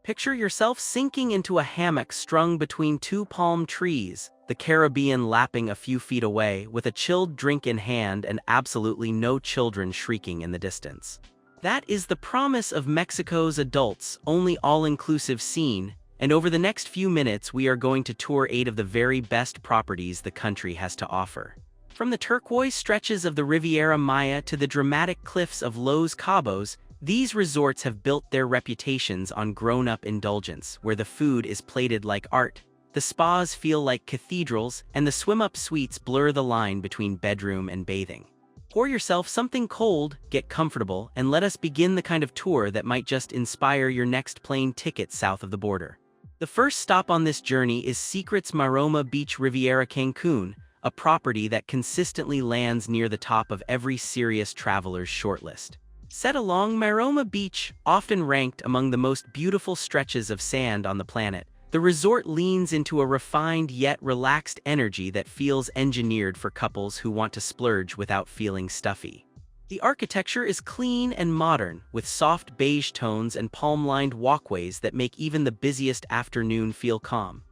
Picture yourself sinking into a hammock strung between two palm trees, the Caribbean lapping a few feet away, with a chilled drink in hand and absolutely no children shrieking in the distance. That is the promise of Mexico's adults-only all-inclusive scene, and over the next few minutes we are going to tour 8 of the very best properties the country has to offer. From the turquoise stretches of the Riviera Maya to the dramatic cliffs of Los Cabos, these resorts have built their reputations on grown-up indulgence, where the food is plated like art, the spas feel like cathedrals, and the swim-up suites blur the line between bedroom and bathing. Pour yourself something cold, get comfortable, and let us begin the kind of tour that might just inspire your next plane ticket south of the border. The first stop on this journey is Secrets Maroma Beach Riviera Cancun, a property that consistently lands near the top of every serious traveler's shortlist. Set along Maroma Beach, often ranked among the most beautiful stretches of sand on the planet, the resort leans into a refined yet relaxed energy that feels engineered for couples who want to splurge without feeling stuffy. The architecture is clean and modern, with soft beige tones and palm-lined walkways that make even the busiest afternoon feel calm.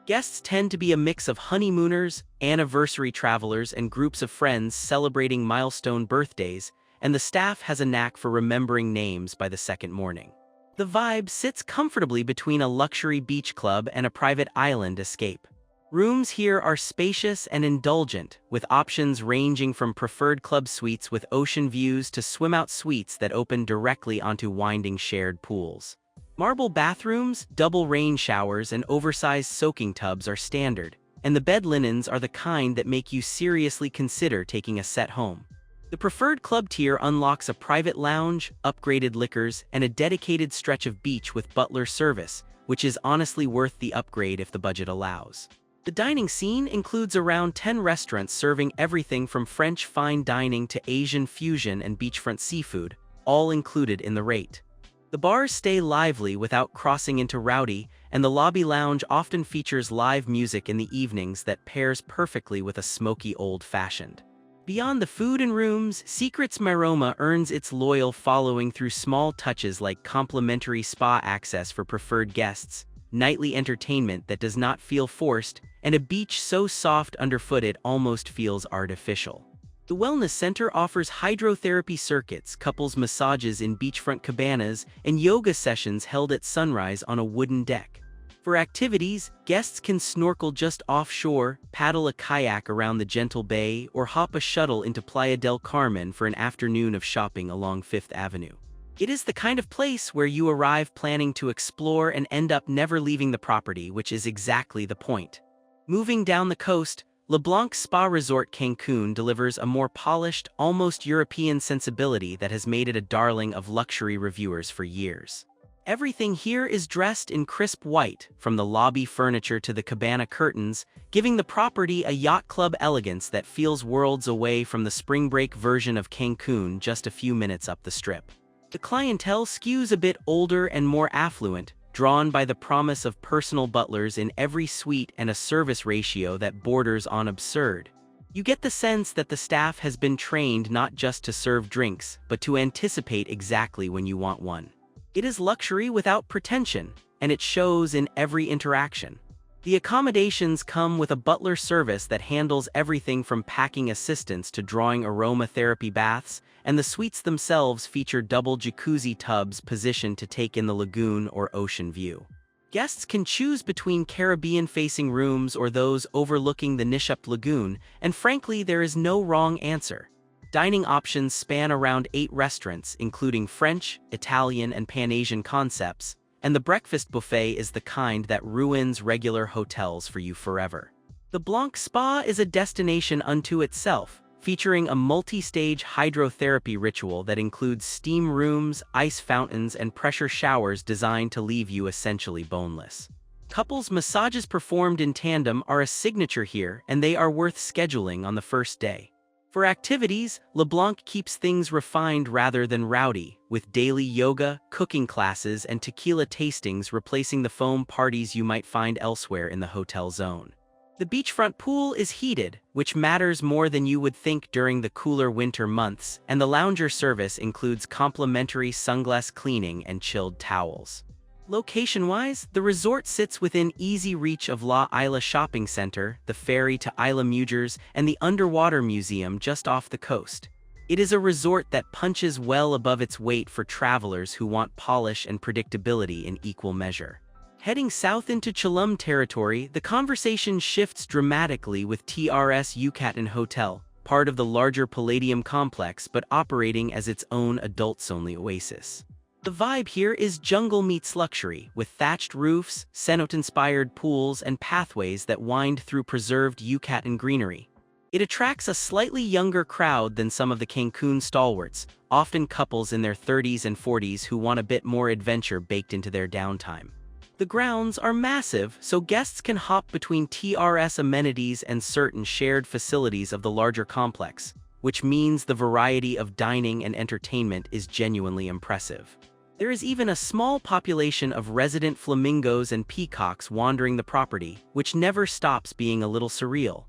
Guests tend to be a mix of honeymooners, anniversary travelers, and groups of friends celebrating milestone birthdays, and the staff has a knack for remembering names by the second morning. The vibe sits comfortably between a luxury beach club and a private island escape. Rooms here are spacious and indulgent, with options ranging from preferred club suites with ocean views to swim-out suites that open directly onto winding shared pools. Marble bathrooms, double rain showers, and oversized soaking tubs are standard, and the bed linens are the kind that make you seriously consider taking a set home. The preferred club tier unlocks a private lounge, upgraded liquors, and a dedicated stretch of beach with butler service, which is honestly worth the upgrade if the budget allows. The dining scene includes around 10 restaurants serving everything from French fine dining to Asian fusion and beachfront seafood, all included in the rate. The bars stay lively without crossing into rowdy, and the lobby lounge often features live music in the evenings that pairs perfectly with a smoky old-fashioned. Beyond the food and rooms, Secrets Maroma earns its loyal following through small touches like complimentary spa access for preferred guests, nightly entertainment that does not feel forced, and a beach so soft underfoot it almost feels artificial. The Wellness Center offers hydrotherapy circuits, couples massages in beachfront cabanas, and yoga sessions held at sunrise on a wooden deck. For activities, guests can snorkel just offshore, paddle a kayak around the gentle bay, or hop a shuttle into Playa del Carmen for an afternoon of shopping along 5th Avenue. It is the kind of place where you arrive planning to explore and end up never leaving the property, which is exactly the point. Moving down the coast, LeBlanc Spa Resort Cancun delivers a more polished, almost European sensibility that has made it a darling of luxury reviewers for years. Everything here is dressed in crisp white, from the lobby furniture to the cabana curtains, giving the property a yacht club elegance that feels worlds away from the spring break version of Cancun just a few minutes up the strip. The clientele skews a bit older and more affluent, drawn by the promise of personal butlers in every suite and a service ratio that borders on absurd. You get the sense that the staff has been trained not just to serve drinks, but to anticipate exactly when you want one. It is luxury without pretension, and it shows in every interaction. The accommodations come with a butler service that handles everything from packing assistance to drawing aromatherapy baths, and the suites themselves feature double jacuzzi tubs positioned to take in the lagoon or ocean view. Guests can choose between Caribbean-facing rooms or those overlooking the Nishup Lagoon, and frankly, there is no wrong answer. Dining options span around 8 restaurants, including French, Italian, and Pan-Asian concepts, and the breakfast buffet is the kind that ruins regular hotels for you forever. The Blanc Spa is a destination unto itself, featuring a multi-stage hydrotherapy ritual that includes steam rooms, ice fountains, and pressure showers designed to leave you essentially boneless. Couples massages performed in tandem are a signature here, and they are worth scheduling on the first day. For activities, LeBlanc keeps things refined rather than rowdy, with daily yoga, cooking classes, and tequila tastings replacing the foam parties you might find elsewhere in the hotel zone. The beachfront pool is heated, which matters more than you would think during the cooler winter months, and the lounger service includes complimentary sunglass cleaning and chilled towels. Location-wise, the resort sits within easy reach of La Isla Shopping Center, the ferry to Isla Mujeres, and the underwater museum just off the coast. It is a resort that punches well above its weight for travelers who want polish and predictability in equal measure. Heading south into Cholum territory, the conversation shifts dramatically with TRS Yucatan Hotel, part of the larger Palladium complex but operating as its own adults-only oasis. The vibe here is jungle meets luxury, with thatched roofs, cenote-inspired pools, and pathways that wind through preserved Yucatan greenery. It attracts a slightly younger crowd than some of the Cancun stalwarts, often couples in their 30s and 40s who want a bit more adventure baked into their downtime. The grounds are massive, so guests can hop between TRS amenities and certain shared facilities of the larger complex, which means the variety of dining and entertainment is genuinely impressive. There is even a small population of resident flamingos and peacocks wandering the property, which never stops being a little surreal.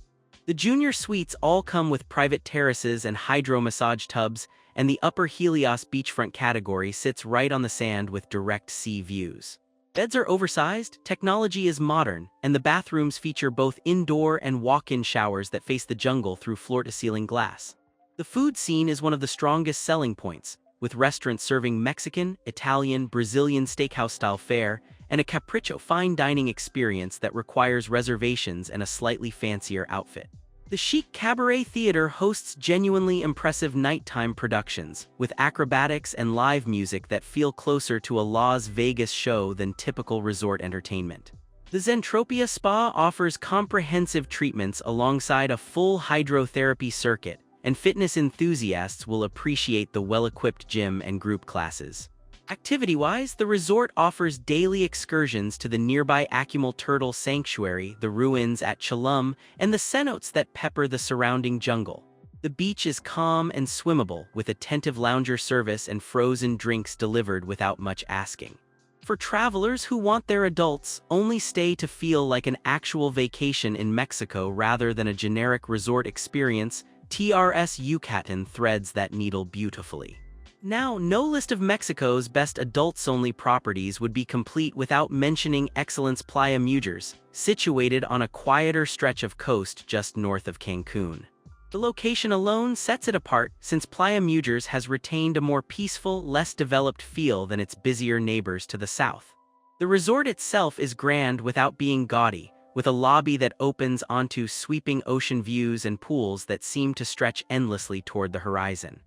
The junior suites all come with private terraces and hydro massage tubs, and the upper Helios beachfront category sits right on the sand with direct sea views. Beds are oversized, technology is modern, and the bathrooms feature both indoor and walk-in showers that face the jungle through floor-to-ceiling glass. The food scene is one of the strongest selling points, with restaurants serving Mexican, Italian, Brazilian steakhouse-style fare, and a capriccio fine dining experience that requires reservations and a slightly fancier outfit. The chic Cabaret Theater hosts genuinely impressive nighttime productions, with acrobatics and live music that feel closer to a Las Vegas show than typical resort entertainment. The Zentropia Spa offers comprehensive treatments alongside a full hydrotherapy circuit, and fitness enthusiasts will appreciate the well-equipped gym and group classes. Activity-wise, the resort offers daily excursions to the nearby Acumal Turtle Sanctuary, the ruins at Cholum, and the cenotes that pepper the surrounding jungle. The beach is calm and swimmable, with attentive lounger service and frozen drinks delivered without much asking. For travelers who want their adults-only stay to feel like an actual vacation in Mexico rather than a generic resort experience, TRS Yucatan threads that needle beautifully. Now, no list of Mexico's best adults-only properties would be complete without mentioning Excellence Playa Mujeres, situated on a quieter stretch of coast just north of Cancun. The location alone sets it apart, since Playa Mujeres has retained a more peaceful, less developed feel than its busier neighbors to the south. The resort itself is grand without being gaudy, with a lobby that opens onto sweeping ocean views and pools that seem to stretch endlessly toward the horizon.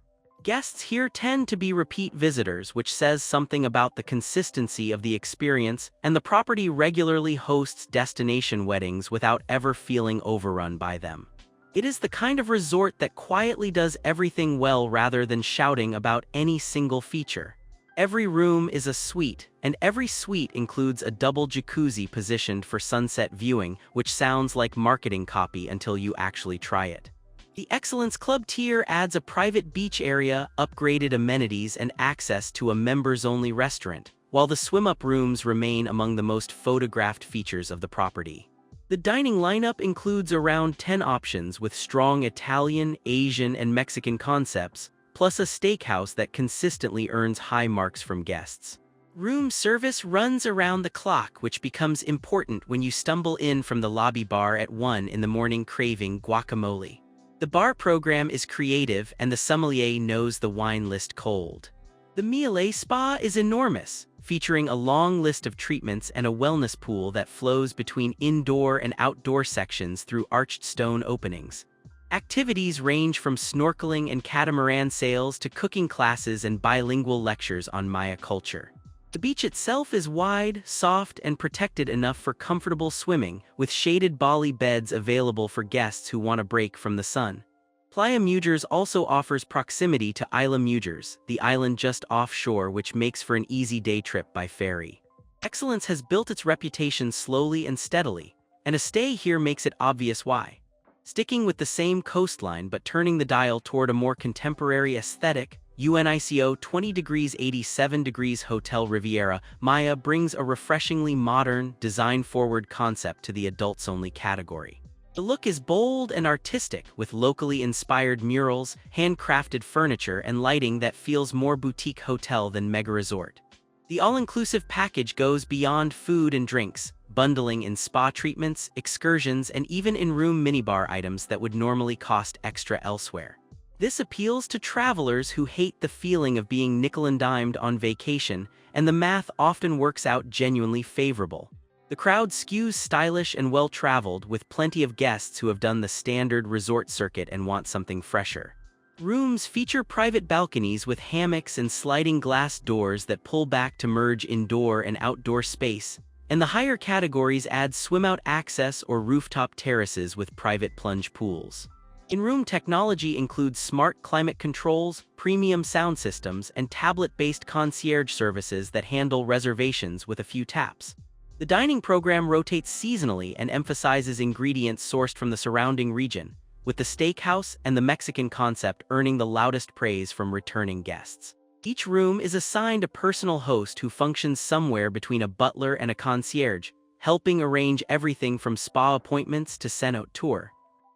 Guests here tend to be repeat visitors, which says something about the consistency of the experience, and the property regularly hosts destination weddings without ever feeling overrun by them. It is the kind of resort that quietly does everything well rather than shouting about any single feature. Every room is a suite, and every suite includes a double jacuzzi positioned for sunset viewing, which sounds like marketing copy until you actually try it. The Excellence Club tier adds a private beach area, upgraded amenities, and access to a members-only restaurant, while the swim-up rooms remain among the most photographed features of the property. The dining lineup includes around 10 options with strong Italian, Asian, and Mexican concepts, plus a steakhouse that consistently earns high marks from guests. Room service runs around the clock, which becomes important when you stumble in from the lobby bar at 1 in the morning craving guacamole. The bar program is creative, and the sommelier knows the wine list cold. The Miele Spa is enormous, featuring a long list of treatments and a wellness pool that flows between indoor and outdoor sections through arched stone openings. Activities range from snorkeling and catamaran sails to cooking classes and bilingual lectures on Maya culture. The beach itself is wide, soft, and protected enough for comfortable swimming, with shaded Bali beds available for guests who want a break from the sun. Playa Mujeres also offers proximity to Isla Mujeres, the island just offshore, which makes for an easy day trip by ferry. Excellence has built its reputation slowly and steadily, and a stay here makes it obvious why. Sticking with the same coastline but turning the dial toward a more contemporary aesthetic, UNICO 20 degrees 87 degrees Hotel Riviera Maya brings a refreshingly modern, design-forward concept to the adults-only category. The look is bold and artistic, with locally inspired murals, handcrafted furniture, and lighting that feels more boutique hotel than mega resort. The all-inclusive package goes beyond food and drinks, bundling in spa treatments, excursions, and even in-room minibar items that would normally cost extra elsewhere. This appeals to travelers who hate the feeling of being nickel-and-dimed on vacation, and the math often works out genuinely favorable. The crowd skews stylish and well-traveled, with plenty of guests who have done the standard resort circuit and want something fresher. Rooms feature private balconies with hammocks and sliding glass doors that pull back to merge indoor and outdoor space, and the higher categories add swim-out access or rooftop terraces with private plunge pools. In-room technology includes smart climate controls, premium sound systems, and tablet-based concierge services that handle reservations with a few taps. The dining program rotates seasonally and emphasizes ingredients sourced from the surrounding region, with the steakhouse and the Mexican concept earning the loudest praise from returning guests. Each room is assigned a personal host who functions somewhere between a butler and a concierge, helping arrange everything from spa appointments to cenote tour.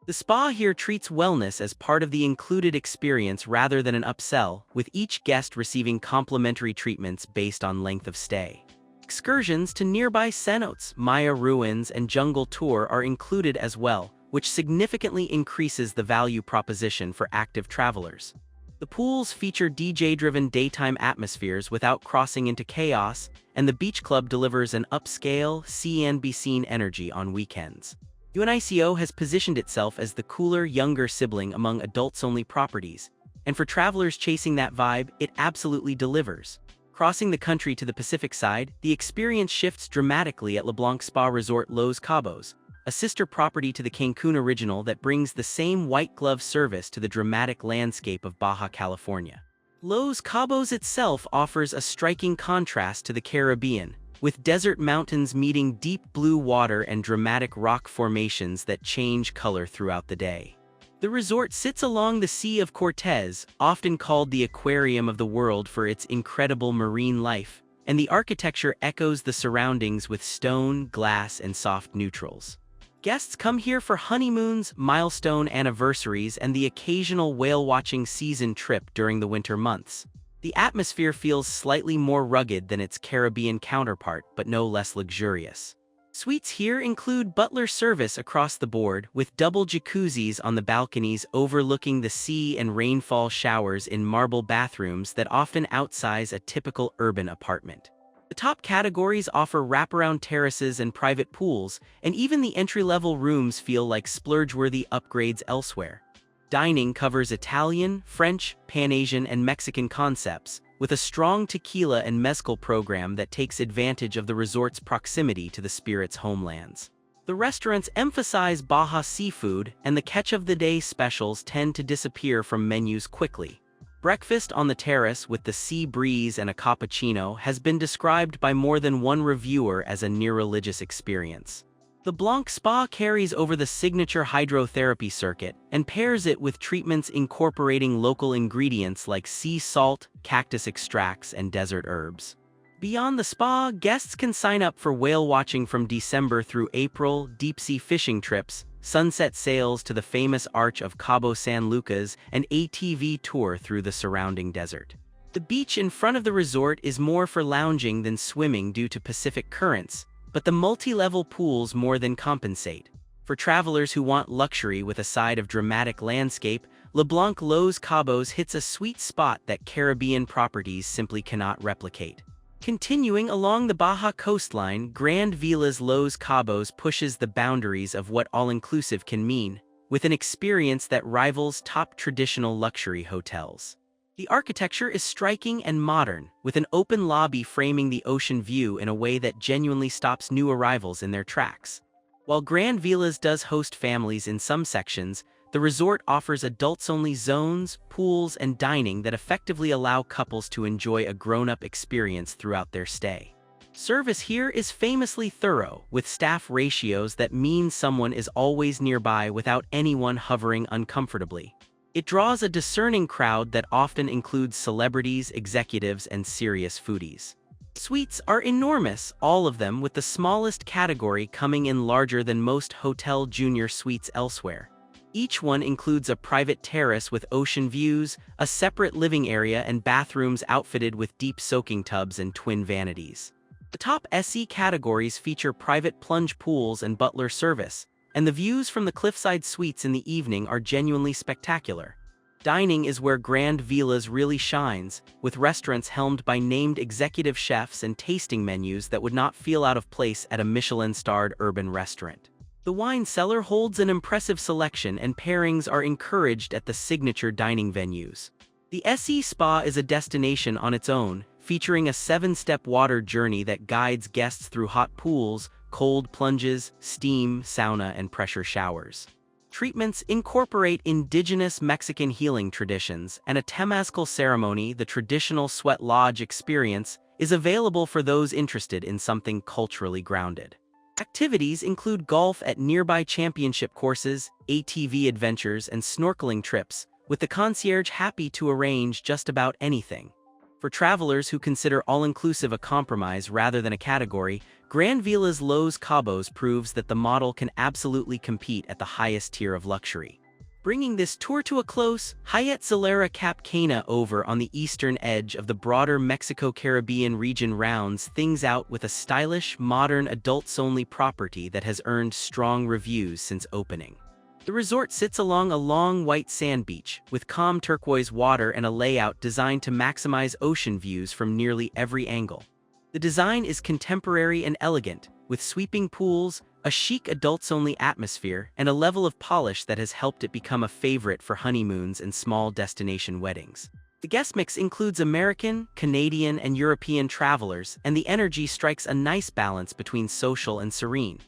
The spa here treats wellness as part of the included experience rather than an upsell, with each guest receiving complimentary treatments based on length of stay. Excursions to nearby cenotes, Maya ruins, and jungle tour are included as well, which significantly increases the value proposition for active travelers. The pools feature DJ-driven daytime atmospheres without crossing into chaos, and the beach club delivers an upscale, see-and-be-seen energy on weekends. UNICO has positioned itself as the cooler, younger sibling among adults-only properties, and for travelers chasing that vibe, it absolutely delivers. Crossing the country to the Pacific side, the experience shifts dramatically at LeBlanc Spa Resort Los Cabos, a sister property to the Cancun original that brings the same white-glove service to the dramatic landscape of Baja California. Los Cabos itself offers a striking contrast to the Caribbean, with desert mountains meeting deep blue water and dramatic rock formations that change color throughout the day. The resort sits along the Sea of Cortez, often called the aquarium of the world for its incredible marine life, and the architecture echoes the surroundings with stone, glass, and soft neutrals. Guests come here for honeymoons, milestone anniversaries, and the occasional whale-watching season trip during the winter months. The atmosphere feels slightly more rugged than its Caribbean counterpart, but no less luxurious. Suites here include butler service across the board, with double jacuzzis on the balconies overlooking the sea and rainfall showers in marble bathrooms that often outsize a typical urban apartment. The top categories offer wraparound terraces and private pools, and even the entry-level rooms feel like splurge-worthy upgrades elsewhere. Dining covers Italian, French, Pan-Asian, and Mexican concepts, with a strong tequila and mezcal program that takes advantage of the resort's proximity to the spirit's homelands. The restaurants emphasize Baja seafood, and the catch-of-the-day specials tend to disappear from menus quickly. Breakfast on the terrace with the sea breeze and a cappuccino has been described by more than one reviewer as a near-religious experience. The Blanc Spa carries over the signature hydrotherapy circuit and pairs it with treatments incorporating local ingredients like sea salt, cactus extracts, and desert herbs. Beyond the spa, guests can sign up for whale watching from December through April, deep-sea fishing trips, sunset sails to the famous Arch of Cabo San Lucas, and ATV tour through the surrounding desert. The beach in front of the resort is more for lounging than swimming due to Pacific currents, but the multi-level pools more than compensate. For travelers who want luxury with a side of dramatic landscape, LeBlanc Los Cabos hits a sweet spot that Caribbean properties simply cannot replicate. Continuing along the Baja coastline, Grand Vilas Los Cabos pushes the boundaries of what all-inclusive can mean, with an experience that rivals top traditional luxury hotels. The architecture is striking and modern, with an open lobby framing the ocean view in a way that genuinely stops new arrivals in their tracks. While Grand Vilas does host families in some sections, the resort offers adults-only zones, pools, and dining that effectively allow couples to enjoy a grown-up experience throughout their stay. Service here is famously thorough, with staff ratios that mean someone is always nearby without anyone hovering uncomfortably. It draws a discerning crowd that often includes celebrities, executives, and serious foodies. Suites are enormous, all of them with the smallest category coming in larger than most hotel junior suites elsewhere. Each one includes a private terrace with ocean views, a separate living area and bathrooms outfitted with deep soaking tubs and twin vanities. The top SE categories feature private plunge pools and butler service, and the views from the cliffside suites in the evening are genuinely spectacular. Dining is where Grand Villas really shines, with restaurants helmed by named executive chefs and tasting menus that would not feel out of place at a Michelin-starred urban restaurant. The wine cellar holds an impressive selection and pairings are encouraged at the signature dining venues. The SE Spa is a destination on its own, featuring a 7-step water journey that guides guests through hot pools, cold plunges, steam, sauna, and pressure showers. Treatments incorporate indigenous Mexican healing traditions, and a temazcal ceremony, the traditional sweat lodge experience, is available for those interested in something culturally grounded. Activities include golf at nearby championship courses, ATV adventures, and snorkeling trips, with the concierge happy to arrange just about anything. For travelers who consider all-inclusive a compromise rather than a category, Grand Villa's Los Cabos proves that the model can absolutely compete at the highest tier of luxury. Bringing this tour to a close, Hyatt Zilara Cap Cana over on the eastern edge of the broader Mexico-Caribbean region rounds things out with a stylish, modern, adults-only property that has earned strong reviews since opening. The resort sits along a long white sand beach, with calm turquoise water and a layout designed to maximize ocean views from nearly every angle. The design is contemporary and elegant, with sweeping pools, a chic adults-only atmosphere, and a level of polish that has helped it become a favorite for honeymoons and small destination weddings. The guest mix includes American, Canadian, and European travelers, and the energy strikes a nice balance between social and serene.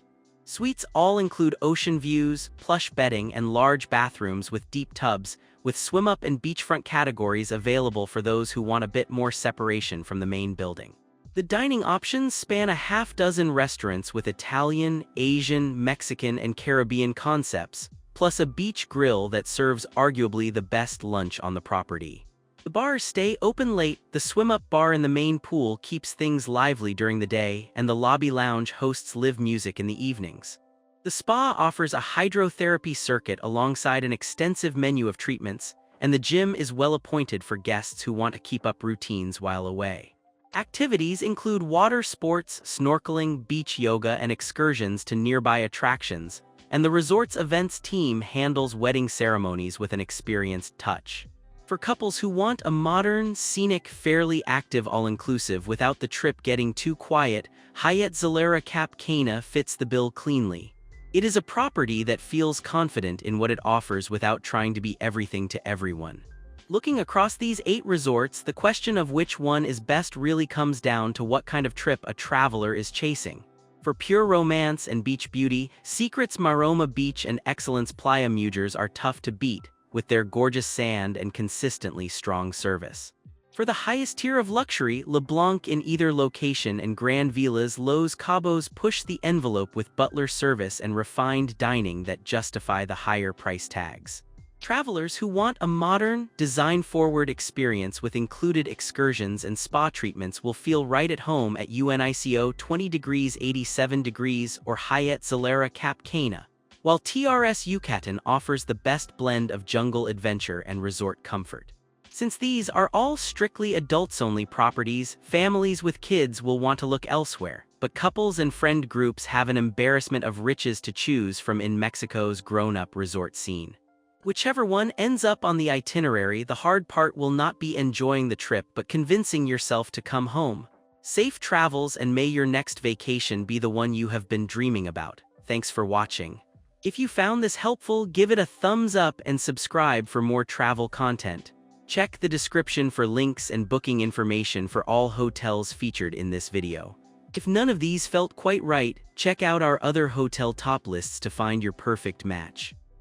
Suites all include ocean views, plush bedding, and large bathrooms with deep tubs, with swim-up and beachfront categories available for those who want a bit more separation from the main building. The dining options span a half-dozen restaurants with Italian, Asian, Mexican, and Caribbean concepts, plus a beach grill that serves arguably the best lunch on the property. The bars stay open late, the swim-up bar in the main pool keeps things lively during the day, and the lobby lounge hosts live music in the evenings. The spa offers a hydrotherapy circuit alongside an extensive menu of treatments, and the gym is well appointed for guests who want to keep up routines while away. Activities include water sports, snorkeling, beach yoga, and excursions to nearby attractions, and the resort's events team handles wedding ceremonies with an experienced touch. For couples who want a modern, scenic, fairly active all-inclusive without the trip getting too quiet, Hyatt Zilara Cap Cana fits the bill cleanly. It is a property that feels confident in what it offers without trying to be everything to everyone. Looking across these 8 resorts, the question of which one is best really comes down to what kind of trip a traveler is chasing. For pure romance and beach beauty, Secrets Maroma Beach and Excellence Playa Mujeres are tough to beat, with their gorgeous sand and consistently strong service. For the highest tier of luxury, LeBlanc in either location and Grand Villa's Los Cabos push the envelope with butler service and refined dining that justify the higher price tags. Travelers who want a modern, design-forward experience with included excursions and spa treatments will feel right at home at UNICO 20 degrees 87 degrees or Hyatt Zilara Cap Cana, while TRS Yucatan offers the best blend of jungle adventure and resort comfort. Since these are all strictly adults-only properties, families with kids will want to look elsewhere, but couples and friend groups have an embarrassment of riches to choose from in Mexico's grown-up resort scene. Whichever one ends up on the itinerary, the hard part will not be enjoying the trip but convincing yourself to come home. Safe travels, and may your next vacation be the one you have been dreaming about. Thanks for watching. If you found this helpful, give it a thumbs up and subscribe for more travel content. Check the description for links and booking information for all hotels featured in this video. If none of these felt quite right, check out our other hotel top lists to find your perfect match.